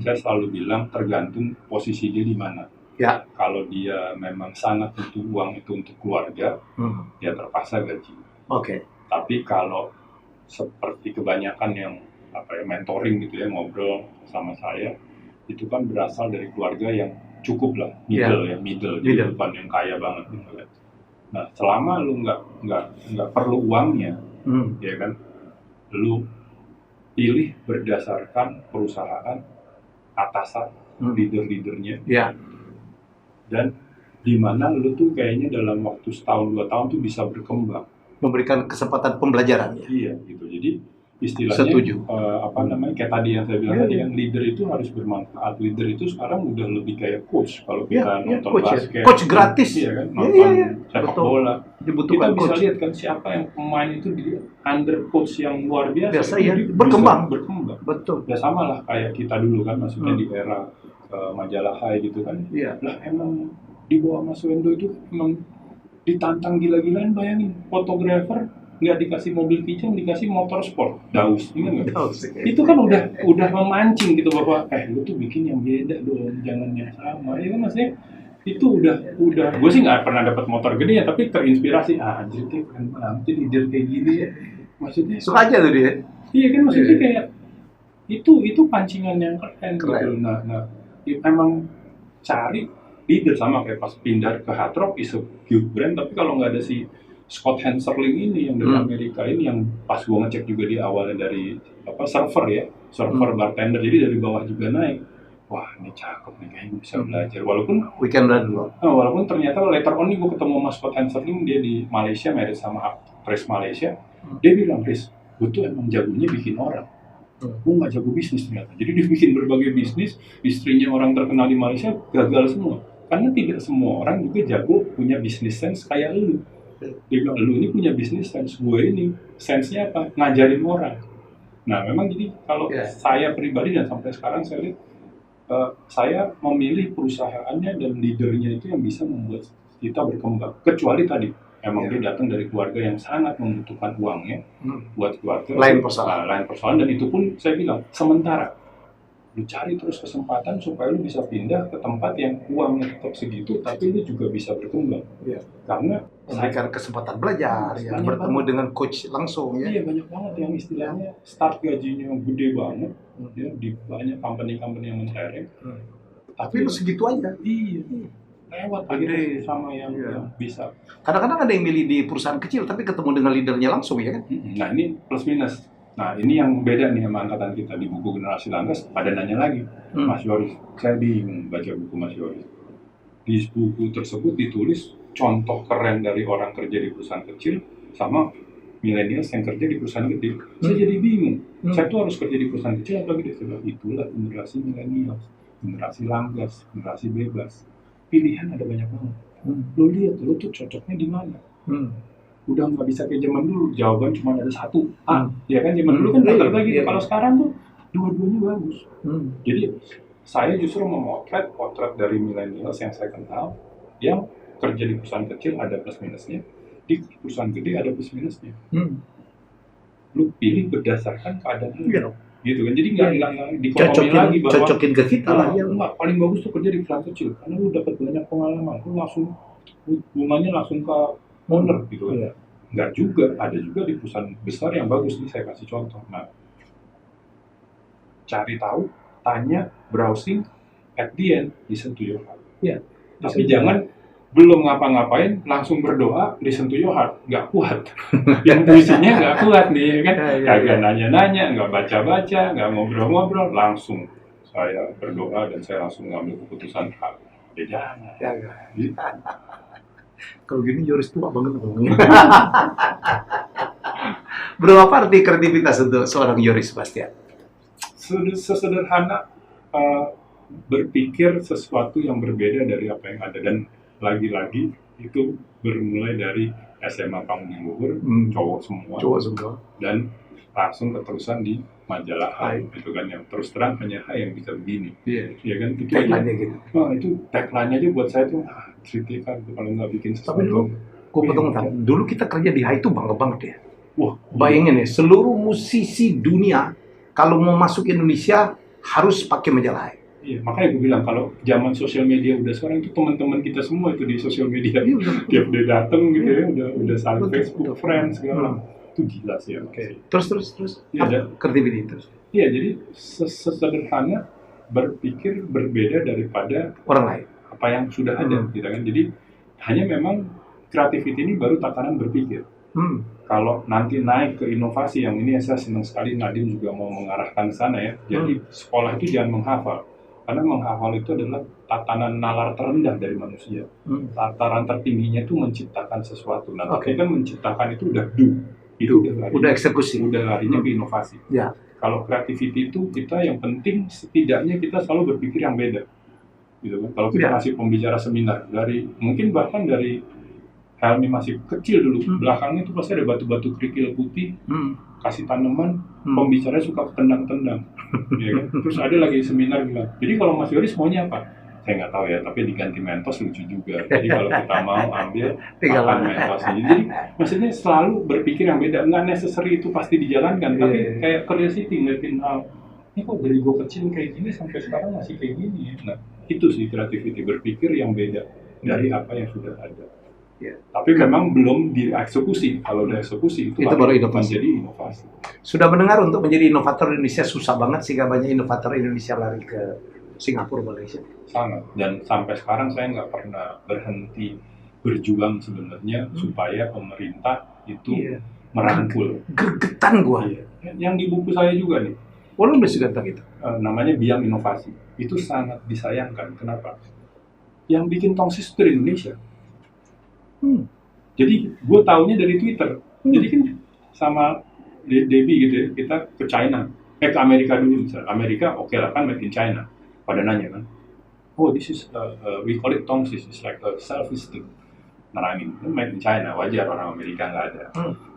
saya selalu bilang tergantung posisi dia di mana. Ya. Kalau dia memang sangat butuh uang itu untuk keluarga, ya terpaksa gaji. Oke. Tapi kalau seperti kebanyakan yang mentoring gitu ya, ngobrol sama saya, itu kan berasal dari keluarga yang cukup lah, middle, jadi bukan yang kaya banget gitu kan. Nah, selama lu nggak perlu uangnya, ya kan, lu pilih berdasarkan perusahaan atasan, leader-leadernya. Ya. Dan di mana lu tuh kayaknya dalam waktu setahun 2 tahun tuh bisa berkembang, memberikan kesempatan pembelajaran ya. Iya gitu. Jadi istilahnya kayak tadi yang saya bilang tadi kan, leader itu harus bermanfaat. Leader itu sekarang udah lebih kayak coach. Kalau kita nonton basket, coach gratis, iya kan, nonton sepak bola, dibutuhkan kita bisa lihat kan siapa yang pemain itu di under coach yang luar biasa ya, berkembang. Betul. Ya sama lah kayak kita dulu kan, maksudnya di era majalah Hai gitu kan. Lah emang di bawah Mas Wendo itu emang ditantang gila-gilaan. Bayangin, fotografer nggak dikasih mobil kijang, dikasih motor sport Daus, ingat nggak? Itu kan udah memancing gitu bahwa lu tuh bikin yang beda dong, jangan yang sama. Ya kan, maksudnya itu udah gue sih nggak pernah dapat motor gede ya, tapi terinspirasi anjir kayak keren banget leader kayak gini ya. Maksudnya suka aja tuh dia. Iya kan, maksudnya kayak itu pancingan yang keren. Gitu. Nah, emang cari leader, sama kayak pas pindah ke Hard Rock is a huge brand, tapi kalau nggak ada si Scott Hanserling ini yang dari Amerika ini, yang pas gua ngecek juga di awalnya dari server bartender, jadi dari bawah juga naik. Wah, ini cakep nih, kayaknya bisa belajar. Walaupun ternyata later on nih gue ketemu Mas Scott Hanserling, dia di Malaysia, married sama aktris Malaysia. Dia bilang, Chris, gue tuh emang jagonya bikin orang. Gue nggak jago bisnis ternyata. Jadi dia bikin berbagai bisnis, istrinya orang terkenal di Malaysia gagal semua. Karena tidak semua orang juga jago punya bisnis sense kayak lu. Dia bilang, lu ini punya bisnis sense, gue ini sense-nya apa? Ngajarin orang. Nah, memang jadi kalau saya pribadi dan sampai sekarang saya lihat, saya memilih perusahaannya dan leadernya itu yang bisa membuat kita berkembang. Kecuali tadi, emang dia datang dari keluarga yang sangat membutuhkan uangnya buat keluarga. Lain persoalan, dan itu pun saya bilang, sementara. Lu cari terus kesempatan supaya lu bisa pindah ke tempat yang uangnya tetap segitu, tapi lu juga bisa berkembang. Karena memberikan kesempatan belajar, bertemu dengan coach langsung ya. Iya, banyak banget yang istilahnya start gajinya gede banget, ya, di banyak company-company yang mentereng. Tapi lu segitu aja. Iya. Lewat akhirnya sama yang bisa. Kadang-kadang ada yang milih di perusahaan kecil tapi ketemu dengan leadernya langsung ya kan? Nah, ini plus minus. Nah, ini yang beda nih sama angkatan kita. Di buku Generasi Lantas pada nanya lagi, Mas Yoris, saya bingung baca buku Mas Yoris. Di buku tersebut ditulis contoh keren dari orang kerja di perusahaan kecil sama milenial yang kerja di perusahaan gede. Saya jadi bingung. Saya tuh harus kerja di perusahaan kecil atau gede? Saya bilang, itulah generasi milenial, generasi langgas, generasi bebas. Pilihan ada banyak banget. Lo lihat, lo tuh cocoknya di mana? Udah nggak bisa kayak zaman dulu, jawaban cuma ada satu, ya kan? Zaman dulu kan terbagi. Kalau sekarang tuh dua-duanya bagus. Jadi saya justru memotret potret dari milenial yang saya kenal, yang kerja di perusahaan kecil ada plus minusnya, di perusahaan gede ada plus minusnya. Lu pilih berdasarkan keadaan lu, gitu kan? Jadi nggak dikotomi lagi bahwa cocokin ke kita lah. Enggak, paling bagus tuh kerja di perusahaan kecil karena lu dapat banyak pengalaman, lu langsung hubungannya langsung ke owner gitu kan. Enggak juga, ada juga di perusahaan besar yang bagus nih, saya kasih contoh. Nah, cari tahu, tanya, browsing, at the end, listen to your heart. Tapi jangan belum ngapa-ngapain, langsung berdoa, listen to your heart. Nggak kuat. Intuisinya nggak kuat nih, kan? Kagak nanya-nanya, nggak baca-baca, nggak ngobrol-ngobrol, langsung saya berdoa dan saya langsung ngambil keputusan heart. Ya jangan. Gitu. Kalau gini Yoris tua banget ngomongnya. Bro, apa arti kreativitas untuk seorang Yoris Sebastian? Sesederhana berpikir sesuatu yang berbeda dari apa yang ada, dan lagi-lagi itu bermulai dari SMA Panggung Luhur, cowok semua, dan langsung keterusan di majalah Hai, gitu kan, yang terus terang hanya Hai yang bisa begini, ya kan? Itu tagline-nya gitu. Itu tagline-nya aja buat saya tuh kritika kalau nggak bikin sesuatu. Tapi dulu, dulu kita kerja di Hai itu bangga banget ya. Wah, bayangin ya, seluruh musisi dunia kalau mau masuk Indonesia harus pakai majalah Hai. Iya, makanya gue bilang kalau zaman sosial media udah sekarang itu teman-teman kita semua itu di sosial media, tiap dia datang gitu ya, udah saling Facebook, friends segala. Itu gila sih ya. Terus. Iya, kreativitas. Iya, jadi sesederhana berpikir berbeda daripada orang lain. Apa yang sudah ada, gitu kan. Jadi hanya memang kreativiti ini baru tatanan berpikir. Kalau nanti naik ke inovasi, yang ini saya senang sekali Nadiem juga mau mengarahkan ke sana ya. Jadi sekolah itu jangan menghafal. Karena menghafal itu adalah tatanan nalar terendah dari manusia. Tataran tertingginya itu menciptakan sesuatu. Nah, tapi kan menciptakan itu udah do. Itu udah eksekusi. Udah larinya ke inovasi. Ya. Kalau creativity itu kita yang penting setidaknya kita selalu berpikir yang beda. Gitu kan. Kalau kita masih pembicara seminar, mungkin bahkan dari Helmi masih kecil dulu, belakangnya itu pasti ada batu-batu kerikil putih, kasih tanaman, pembicaranya suka tendang-tendang. Ya kan? Terus ada lagi seminar bilang, jadi kalau Mas Yoris maunya apa? Saya nggak tahu ya, tapi diganti Mentos lucu juga. Jadi kalau kita mau ambil, akan Mentosnya. Jadi maksudnya selalu berpikir yang beda, nggak necessary itu pasti dijalankan, tapi kayak curiosity, ngeliatin hal, ini kok dari gue kecil kayak gini sampai sekarang masih kayak gini. Nah, itu sih creativity, berpikir yang beda dari apa yang sudah ada. Tapi memang belum dieksekusi. Kalau udah eksekusi itu baru inovasi. Menjadi inovasi. Sudah mendengar untuk menjadi inovator Indonesia susah banget, sehingga banyak inovator Indonesia lari ke Singapura, Malaysia. Sangat. Dan sampai sekarang saya nggak pernah berhenti berjuang sebenarnya supaya pemerintah itu merangkul. Gergetan gua. Iya. Yang di buku saya juga nih. Lu nulis tentang itu. Namanya Biang Inovasi. Itu sangat disayangkan. Kenapa? Yang bikin tongsis itu dari Indonesia. Jadi gue taunya dari Twitter. Jadi kan sama Debbie gitu ya, kita ke China, ke Amerika dulu misalnya. Amerika oke lah kan made in China. Pada nanya kan, oh this is we call it tongsis, it's like a selfie stick. Nerangin, itu made in China, wajar orang Amerika nggak ada.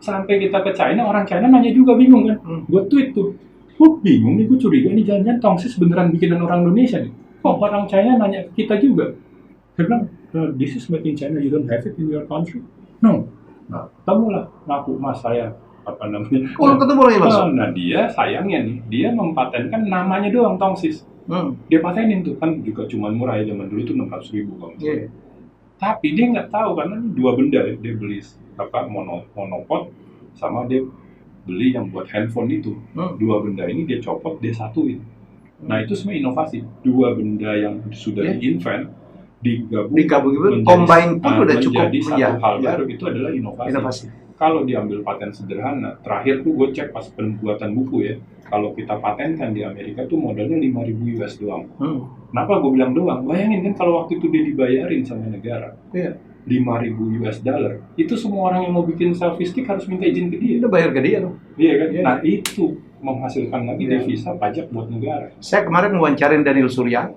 Sampai kita ke China, orang China nanya juga bingung kan. Gue tweet tuh, gue bingung nih, gue curiga ini jangan-jangan tongsis beneran bikinan orang Indonesia nih. Kok orang China nanya ke kita juga? Saya bilang, this is made in China, you don't have it in your country? No. Nah, ketemulah ngaku mas saya, apa namanya? Oh, ketemu lagi langsung? Nah, dia sayangnya nih, dia mempatenkan namanya doang tongsis. Dia patenin tuh, kan juga cuma murah ya, zaman dulu tuh 600.000 kan. Tapi dia nggak tahu karena dua benda ya, dia beli apa monopod sama dia beli yang buat handphone itu. Dua benda ini dia copot, dia satuin. Nah itu semua inovasi. Dua benda yang sudah di-invent digabung combine pun udah cukup. Menjadi satu hal baru, itu adalah inovasi. Kalau diambil paten sederhana, terakhir tuh gue cek pas pembuatan buku ya, kalau kita patenkan di Amerika tuh modalnya 5.000 US doang. Kenapa gue bilang doang? Bayangin kan kalau waktu itu dia dibayarin sama negara, 5.000 US dollar, itu semua orang yang mau bikin selfie stick harus minta izin ke dia. Itu bayar ke dia dong. Iya kan? Nah itu menghasilkan lagi devisa pajak buat negara. Saya kemarin wawancarin Daniel Surya,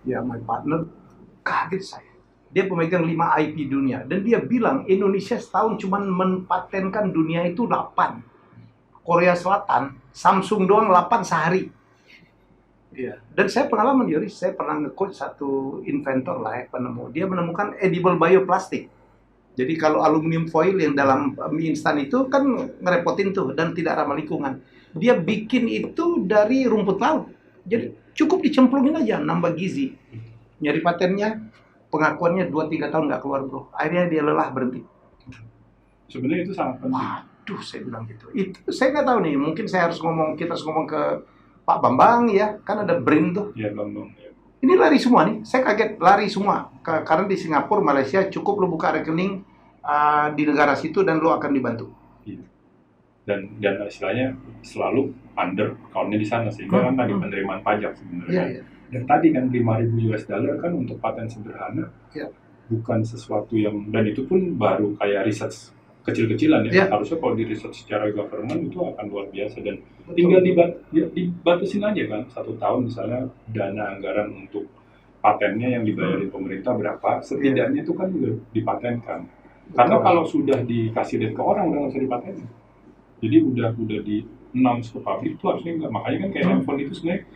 ya my partner, kaget saya. Dia pemegang 5 IP dunia dan dia bilang Indonesia setahun cuma mempatenkan dunia itu 8. Korea Selatan, Samsung doang 8 sehari. Iya. Dan saya pengalaman Yoris, saya pernah nge-coach satu inventor lah penemu. Dia menemukan edible bioplastic. Jadi kalau aluminium foil yang dalam mie instan itu kan ngerepotin tuh dan tidak ramah lingkungan. Dia bikin itu dari rumput laut. Jadi cukup dicemplungin aja, nambah gizi. Nyari patennya, pengakuannya 2-3 tahun nggak keluar bro. Akhirnya dia lelah berhenti. Sebenarnya itu sangat penting. Waduh, saya bilang gitu. Itu saya nggak tahu nih. Mungkin kita harus ngomong ke Pak Bambang ya. Kan ada BRIN tuh. Iya Bambang. Ya. Ini lari semua nih. Saya kaget lari semua. Karena di Singapura, Malaysia cukup lo buka rekening di negara situ dan lo akan dibantu. Iya. Dan istilahnya selalu under account-nya di sana sehingga kan tadi penerimaan pajak sebenarnya. Iya. Dan tadi kan 5.000 US dollar kan untuk paten sederhana, bukan sesuatu yang, dan itu pun baru kayak riset kecil-kecilan ya. Harusnya kalau di riset secara government itu akan luar biasa dan tinggal dibatasin aja kan 1 tahun misalnya dana anggaran untuk patennya yang dibayarin pemerintah berapa, setidaknya itu kan udah dipatenkan. Karena kalau sudah dikasih duit ke orang udah nggak bisa dipatenin. Jadi udah di announce ke publik itu harusnya nggak, makanya kan kayak handphone itu sebenarnya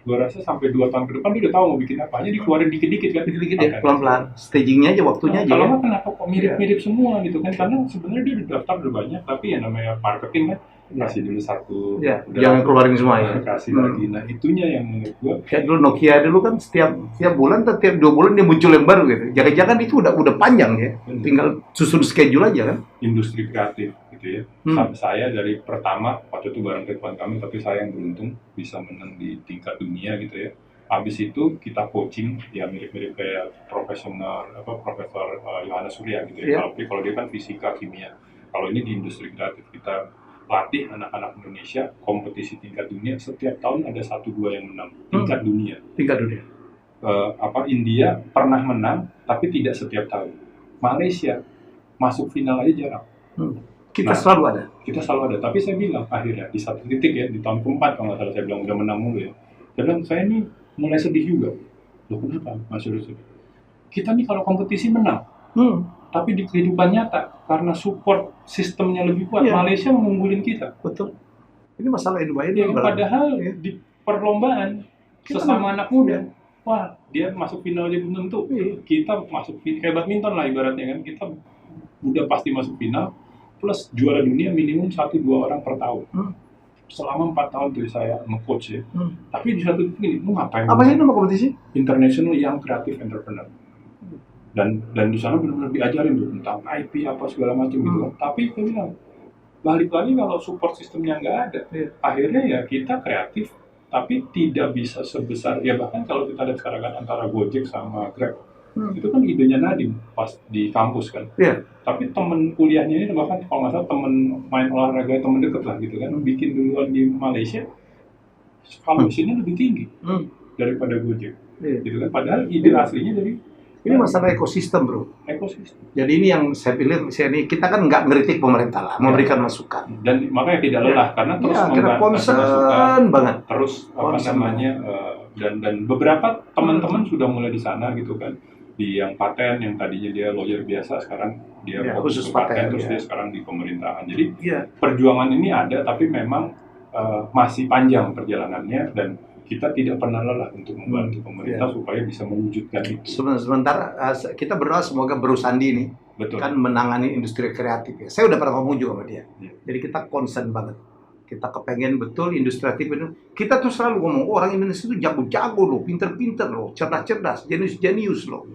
gue rasa sampai 2 tahun ke depan dia udah tahu mau bikin apa aja, dikeluarin dikit-dikit kan, dikit-dikit ya, pelan-pelan, stagingnya aja, waktunya aja. Kalau nggak kenapa kok mirip-mirip semua gitu kan, karena sebenarnya dia udah daftar udah banyak, tapi ya namanya marketing kan, kasih dulu satu, jangan keluarin semua ya, kasih lagi. Nah itunya yang menurut gue. Kayak dulu Nokia dulu kan setiap bulan atau tiap 2 bulan dia muncul yang baru gitu. Jangan-jangan itu udah panjang ya, tinggal susun schedule aja kan. Industri kreatif gitu ya. Saya dari pertama waktu itu bareng Ridwan Kamil, tapi saya yang beruntung bisa menang di tingkat dunia gitu ya. Habis itu kita coaching ya mirip-mirip kayak Profesor Yohanes Surya gitu ya. Kalau dia kan fisika, kimia. Kalau ini di industri kreatif kita latih anak-anak Indonesia kompetisi tingkat dunia, setiap tahun ada 1-2 yang menang tingkat dunia. India pernah menang tapi tidak setiap tahun. Malaysia masuk final aja jarang. Kita selalu ada. Tapi saya bilang akhirnya di satu titik ya, di tahun keempat kalau nggak salah saya bilang udah menang mulu ya. Saya bilang saya ini mulai sedih juga. Loh kenapa? Masih sedih. Kita nih kalau kompetisi menang, tapi di kehidupan nyata karena support sistemnya lebih kuat, Malaysia mengunggulin kita. Betul. Ini masalah Indonesia. Ya, padahal di perlombaan sesama anak muda, wah dia masuk final aja belum tentu. Kita masuk kayak badminton lah ibaratnya kan, kita udah pasti masuk final. Plus juara dunia minimum 1-2 orang per tahun. Selama 4 tahun tuh saya nge-coach ya. Tapi di satu titik ini, lu ngapain? Apa sih nama kompetisi? International Young Creative Entrepreneur. Dan di sana benar-benar diajarin tuh tentang IP apa segala macam gitu. Tapi saya bilang, balik lagi kalau support sistemnya nggak ada, akhirnya ya kita kreatif tapi tidak bisa sebesar ya, bahkan kalau kita lihat sekarang kan antara Gojek sama Grab, itu kan idenya Nadiem pas di kampus kan. Iya. Tapi temen kuliahnya ini bahkan kalau nggak salah temen main olahraga, temen deket lah gitu kan, bikin duluan di Malaysia, valuasinya lebih tinggi daripada Gojek. Gitu kan, padahal ide aslinya dari Ini masalah ekosistem, bro. ekosistem. Jadi ini yang saya pilih, kita kan nggak ngeritik pemerintah lah, memberikan masukan. Dan makanya tidak lelah karena terus Ya, kita memberikan masukan, concern banget. terus apa Concern namanya dan beberapa teman-teman sudah mulai di sana gitu kan, di yang paten yang tadinya dia lawyer biasa sekarang dia Ya, fokus khusus ke paten, paten, terus ya. dia sekarang di pemerintahan. Jadi Iya. perjuangan ini ada tapi memang masih panjang perjalanannya dan kita tidak pernah lelah untuk membantu pemerintah supaya bisa mewujudkan itu. Sementara kita berdoa semoga Bro Sandi ini Betul. kan menangani industri kreatif ya. Saya udah pernah ngomong juga sama dia. Iya. Jadi kita concern banget. Kita kepengen betul industri kreatif itu. Kita tuh selalu ngomong orang Indonesia itu jago-jago loh, pinter-pinter loh, cerdas-cerdas, jenius-jenius loh.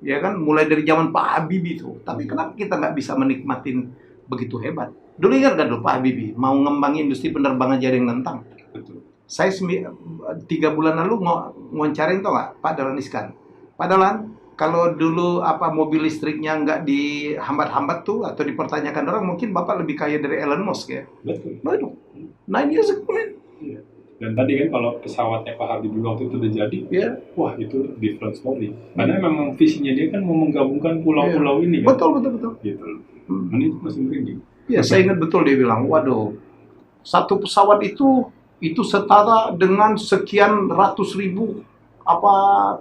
Ya kan, mulai dari zaman Pak Habibie itu. Tapi kenapa kita nggak bisa menikmatin begitu hebat? Dulu ingat nggak dulu Pak Habibie mau ngembangin industri penerbangan jadi yang nentang? Betul. Saya 3 bulan lalu ngoncarin tau nggak Pak Dahlan Iskan. Pak Dahlan, kalau dulu mobil listriknya nggak dihambat-hambat tuh atau dipertanyakan orang, mungkin Bapak lebih kaya dari Elon Musk ya. Betul. Waduh, 9 years ago, man. Iya. Dan tadi kan kalau pesawatnya Pak Habibie waktu itu udah jadi, wah itu different story. Karena memang visinya dia kan mau menggabungkan pulau-pulau ini kan. Betul. Gitu. Dan itu masih merinding. Ya, saya ingat betul dia bilang, waduh, satu pesawat itu setara dengan sekian ratus ribu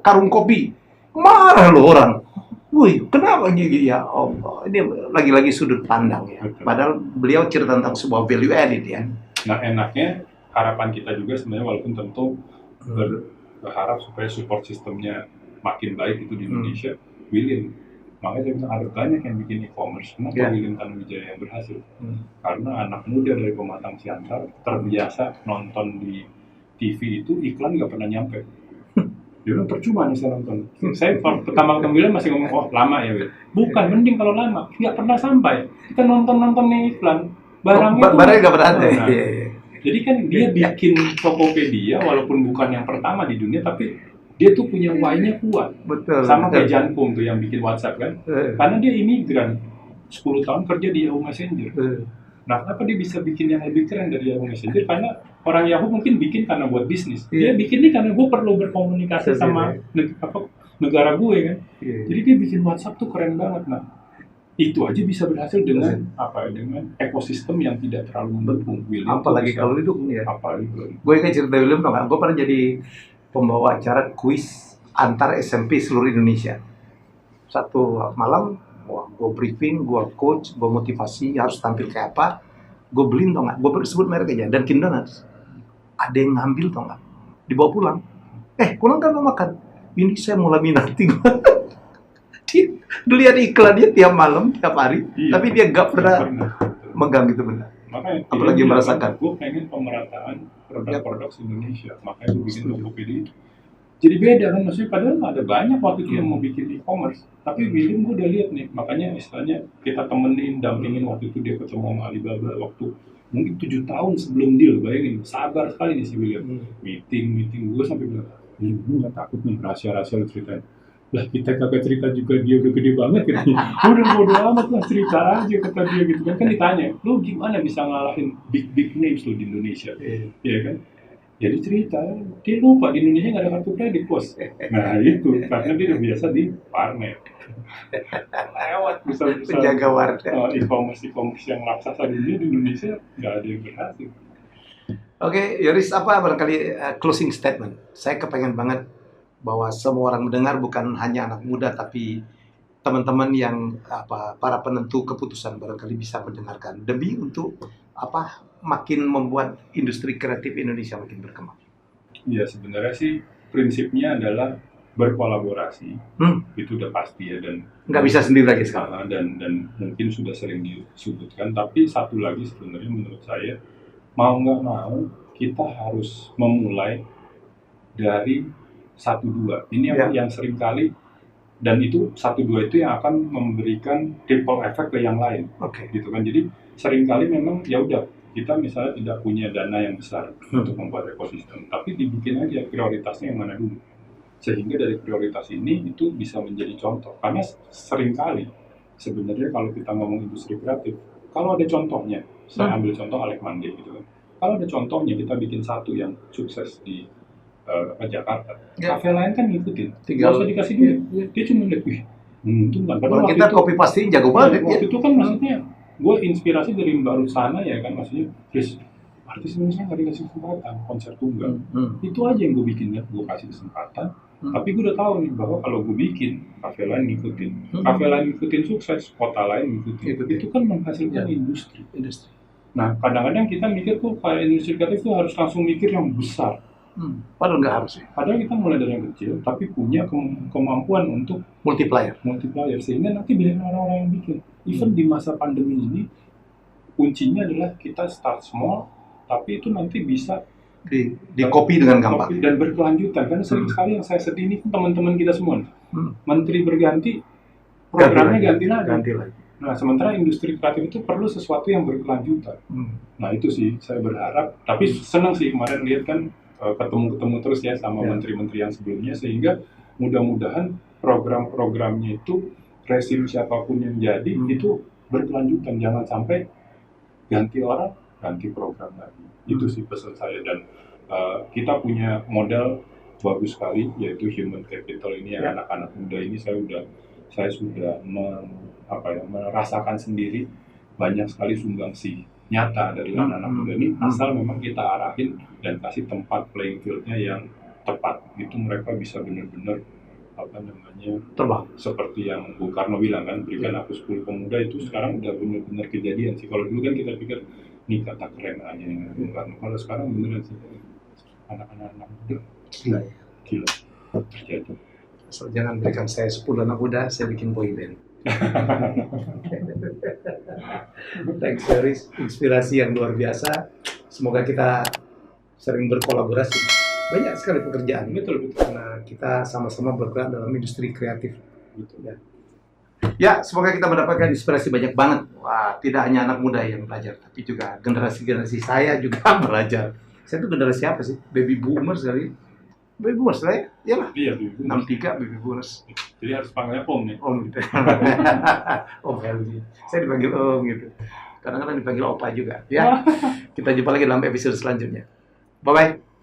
karung kopi. Marah loh orang. Wih, kenapa gini ya Allah? Ini lagi-lagi sudut pandang ya. Padahal beliau cerita tentang sebuah value added ya. Nah, enaknya harapan kita juga sebenarnya walaupun tentu berharap supaya support sistemnya makin baik itu di Indonesia, William. Makanya saya bilang ada banyak yang bikin e-commerce. Kenapa William Tanuwijaya yang berhasil? Karena anak muda dari Pematang Siantar terbiasa nonton di TV itu iklan nggak pernah nyampe. Dia bilang percuma nih saya nonton. Saya pertama ketemu William masih ngomong, oh lama ya Will. Bukan, mending kalau lama. Nggak pernah sampai. Kita nonton nih iklan. Barangnya nggak pernah ada. Nah, jadi kan dia bikin Tokopedia walaupun bukan yang pertama di dunia, tapi dia tuh punya why-nya kuat. Betul. Sama kayak Jankum tuh yang bikin WhatsApp kan. Karena dia imigran. 10 tahun kerja di Yahoo Messenger. Nah, kenapa dia bisa bikin yang lebih keren dari Yahoo Messenger? Karena orang Yahoo mungkin bikin karena buat bisnis. Dia bikin ini karena gue perlu berkomunikasi sama negara gue kan. Jadi dia bikin WhatsApp tuh keren banget. Nah, itu aja bisa berhasil dengan dengan ekosistem yang tidak terlalu mendukung. Apalagi kalau didukung ya. Apalagi gue kan cerita William tau gak? Gue pernah jadi pembawa acara kuis antar SMP seluruh Indonesia. Satu malam, gue briefing, gue coach, gue motivasi, harus tampil kayak apa. Gue beliin tau gak? Gue sebut merek aja, Dunkin Donuts. Ada yang ngambil tau gak? Dibawa pulang. Pulang kan mau makan. Ini saya mulai minati gue. Dia lihat iklannya tiap malam, tiap hari, tapi dia gak pernah megang gitu benar. Makanya apalagi merasakan. Gue pengen pemerataan produk-produk Indonesia, makanya gue bikin Tokopedia itu. Jadi beda kan, maksudnya padahal ada banyak waktu itu yang mau bikin e-commerce, tapi William gue udah lihat nih, makanya istilahnya kita temenin, dampingin waktu itu dia ketemu sama Alibaba waktu mungkin 7 tahun sebelum deal, bayangin, sabar sekali nih si William. Meeting, gue sampai bilang, William gue gak takut nih rahasia-rahasia lu ceritain. Lah kita kagak cerita juga, dia udah gede banget gitu. Udah bodo amat lah, cerita aja kata dia gitu kan. Kan ditanya, lu gimana bisa ngalahin big names lu di Indonesia? Iya kan? Jadi cerita, dia lupa di Indonesia nggak ada kartu kredit bos. Nah itu, karena dia udah biasa di warnet. Lewat bisa penjaga warnet. E-commerce yang raksasa dunia di Indonesia nggak ada yang berhasil. Oke, Yoris, apa barangkali closing statement? Saya kepengen banget bahwa semua orang mendengar, bukan hanya anak muda, tapi teman-teman yang para penentu keputusan barangkali bisa mendengarkan demi untuk makin membuat industri kreatif Indonesia makin berkembang. Ya sebenarnya sih prinsipnya adalah berkolaborasi, itu udah pasti ya, dan nggak bisa sendiri lagi sekarang. Dan mungkin sudah sering disebutkan, tapi satu lagi sebenarnya menurut saya, mau nggak mau kita harus memulai dari 1-2. Ini yang sering kali, dan itu 1-2 itu yang akan memberikan ripple effect ke yang lain. Gitu kan. Jadi sering kali memang ya udah kita misalnya tidak punya dana yang besar untuk membuat ekosistem, tapi dibikin aja prioritasnya yang mana dulu. Sehingga dari prioritas ini itu bisa menjadi contoh. Karena seringkali sebenarnya kalau kita ngomong industri kreatif, kalau ada contohnya, saya ambil contoh Alec Mande gitu kan. Kalau ada contohnya kita bikin satu yang sukses di Jakarta, kafe lain kan ngikutin. Tinggal usah dikasih duit, dia cuma lihat, wih, menguntungkan. Kalau kita copy paste jago banget. Waktu itu kan maksudnya gue inspirasi dari Mbak Rusana ya kan, maksudnya Chris, artis Indonesia nggak dikasih kesempatan konser tunggal. Itu aja yang gue bikin kan, gue kasih kesempatan. Tapi gue udah tahu nih bahwa kalau gue bikin, kafe lain ngikutin. Kafe lain ngikutin sukses, kota lain ngikutin. Itu kan menghasilkan industri. Nah, kadang-kadang kita mikir tuh kayak industri kreatif tuh harus langsung mikir yang besar. Padahal nggak harus ya. Padahal kita mulai dari yang kecil, tapi punya kemampuan untuk multiplier, sehingga nanti biar orang-orang yang bikin. Even di masa pandemi ini, kuncinya adalah kita start small, tapi itu nanti bisa di copy dengan gampang dan berkelanjutan. Karena sering sekali yang saya sedih ini kan teman-teman kita semua. Menteri berganti, programnya ganti lagi. Nah, sementara industri kreatif itu perlu sesuatu yang berkelanjutan. Nah, itu sih saya berharap. Tapi senang sih kemarin lihat kan ketemu terus ya sama menteri-menteri yang sebelumnya, sehingga mudah-mudahan program-programnya itu resim siapapun yang jadi itu berkelanjutan, jangan sampai ganti orang ganti program lagi. Itu sih pesan saya. Dan kita punya modal bagus sekali yaitu human capital ini ya. Anak-anak muda ini saya sudah merasakan sendiri banyak sekali sumbangsi nyata dari anak-anak muda ini, asal memang kita arahin dan kasih tempat playing field-nya yang tepat. Itu mereka bisa benar-benar terbang. Seperti yang Bung Karno bilang kan, berikan aku 10 pemuda, itu sekarang udah benar-benar kejadian sih. Kalau dulu kan kita pikir ini kata keren aja nih Bung Karno. Kalau sekarang beneran sih anak-anak muda gila terjadi. So, jangan berikan saya 10 anak muda, saya bikin boy band. Thanks Yoris, inspirasi yang luar biasa. Semoga kita sering berkolaborasi. Banyak sekali pekerjaan. Betul. Karena kita sama-sama bergerak dalam industri kreatif. Betul. Ya, semoga kita mendapatkan inspirasi banyak banget. Wah, tidak hanya anak muda yang belajar, tapi juga generasi-generasi saya juga belajar. Saya tuh generasi apa sih? Baby boomers kali. Baby boomers lah ya? Iyalah. Iya, baby boomers. 63 baby boomers. Jadi harus panggilnya Om nih. Om gitu. Om Helgi. Saya dipanggil Om gitu. Kadang-kadang dipanggil Opa juga. Ya. Kita jumpa lagi dalam episode selanjutnya. Bye-bye.